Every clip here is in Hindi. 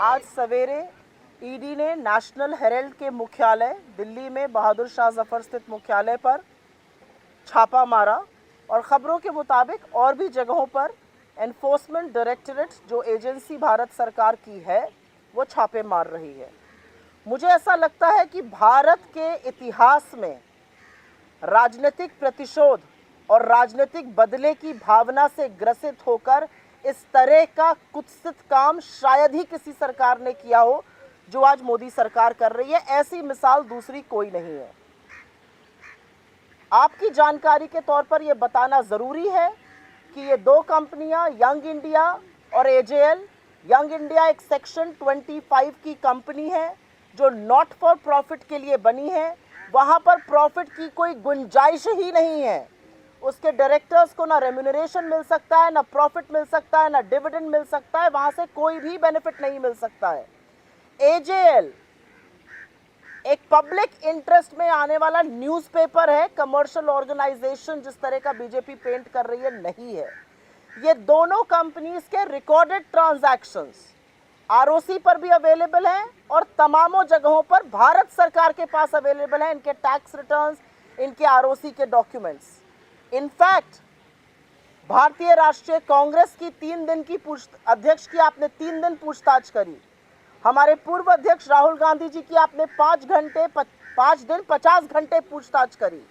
आज सवेरे ईडी ने नेशनल हेराल्ड के मुख्यालय दिल्ली में बहादुर शाह जफर स्थित मुख्यालय पर छापा मारा और खबरों के मुताबिक और भी जगहों पर एनफोर्समेंट डायरेक्टरेट जो एजेंसी भारत सरकार की है वो छापे मार रही है। मुझे ऐसा लगता है कि भारत के इतिहास में राजनीतिक प्रतिशोध और राजनीतिक बदले की भावना से ग्रसित होकर इस तरह का कुत्सित काम शायद ही किसी सरकार ने किया हो जो आज मोदी सरकार कर रही है। ऐसी मिसाल दूसरी कोई नहीं है। आपकी जानकारी के तौर पर यह बताना ज़रूरी है कि ये दो कंपनियां यंग इंडिया और एजेएल, यंग इंडिया एक सेक्शन 25 की कंपनी है जो नॉट फॉर प्रॉफिट के लिए बनी है। वहां पर प्रॉफिट की कोई गुंजाइश ही नहीं है। उसके डायरेक्टर्स को ना रेम्यूनरेशन मिल सकता है, ना प्रॉफिट मिल सकता है, ना डिविडेंड मिल सकता है। वहां से कोई भी बेनिफिट नहीं मिल सकता है। एजेएल एक पब्लिक इंटरेस्ट में आने वाला न्यूज़पेपर है, कमर्शियल ऑर्गेनाइजेशन जिस तरह का बीजेपी पेंट कर रही है नहीं है। ये दोनों कंपनीज के रिकॉर्डेड ट्रांजैक्शंस आरओसी पर भी अवेलेबल हैं और तमामों जगहों पर भारत सरकार के पास अवेलेबल है। इनके टैक्स रिटर्न्स, इनके आरओसी के डॉक्यूमेंट्स। इनफैक्ट भारतीय राष्ट्रीय कांग्रेस की 3 दिन की अध्यक्ष की आपने 3 दिन पूछताछ करी। हमारे पूर्व अध्यक्ष राहुल गांधी जी की आपने 5 दिन 50 घंटे पूछताछ करी।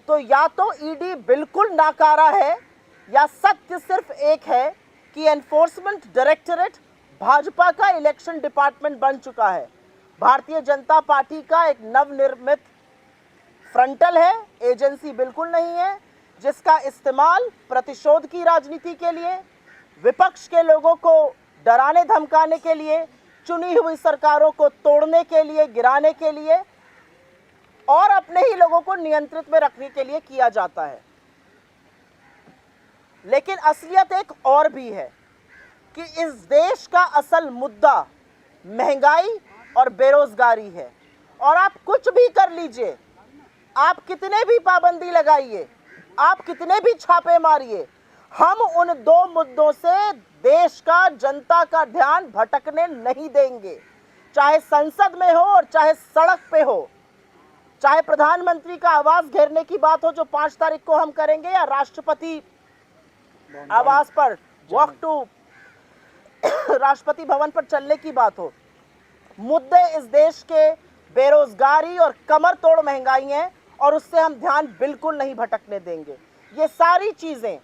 तो या तो ईडी बिल्कुल नाकारा है या सत्य सिर्फ एक है कि एनफोर्समेंट डायरेक्टरेट भाजपा का इलेक्शन डिपार्टमेंट बन चुका है। भारतीय जनता पार्टी का एक नवनिर्मित फ्रंटल है, एजेंसी बिल्कुल नहीं है, जिसका इस्तेमाल प्रतिशोध की राजनीति के लिए, विपक्ष के लोगों को डराने धमकाने के लिए, चुनी हुई सरकारों को तोड़ने के लिए, गिराने के लिए और अपने ही लोगों को नियंत्रित में रखने के लिए किया जाता है। लेकिन असलियत एक और भी है कि इस देश का असल मुद्दा महंगाई और बेरोजगारी है। और आप कुछ भी कर लीजिए, आप कितने भी पाबंदी लगाइए, आप कितने भी छापे मारिए, हम उन दो मुद्दों से देश का, जनता का ध्यान भटकने नहीं देंगे। चाहे संसद में हो और चाहे सड़क पे हो, चाहे प्रधानमंत्री का आवास घेरने की बात हो जो 5 तारीख को हम करेंगे, या राष्ट्रपति आवास पर वॉक टू राष्ट्रपति भवन पर चलने की बात हो। मुद्दे इस देश के बेरोजगारी और कमर तोड़ महंगाई हैं और उससे हम ध्यान बिल्कुल नहीं भटकने देंगे। ये सारी चीजें,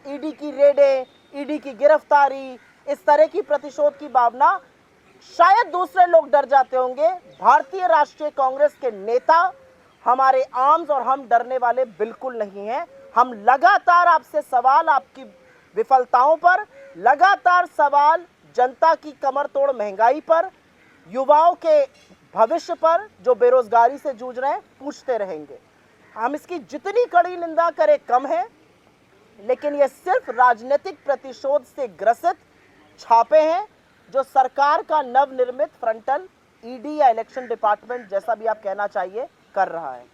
ईडी की रेडें, ईडी की गिरफ्तारी, इस तरह की प्रतिशोध की भावना, शायद दूसरे लोग डर जाते होंगे। भारतीय राष्ट्रीय कांग्रेस के नेता, हमारे आर्म्स और हम डरने वाले बिल्कुल नहीं हैं। हम लगातार आपसे सवाल, आपकी विफलताओं पर, लगातार सवाल जनता की कमर तोड़ महंगाई पर, युवाओं के भविष्य पर जो बेरोजगारी से जूझ रहे हैं, पूछते रहेंगे। हम इसकी जितनी कड़ी निंदा करें कम है, लेकिन ये सिर्फ राजनीतिक प्रतिशोध से ग्रसित छापे हैं जो सरकार का नवनिर्मित फ्रंटल ईडी या इलेक्शन डिपार्टमेंट, जैसा भी आप कहना चाहिए, कर रहा है।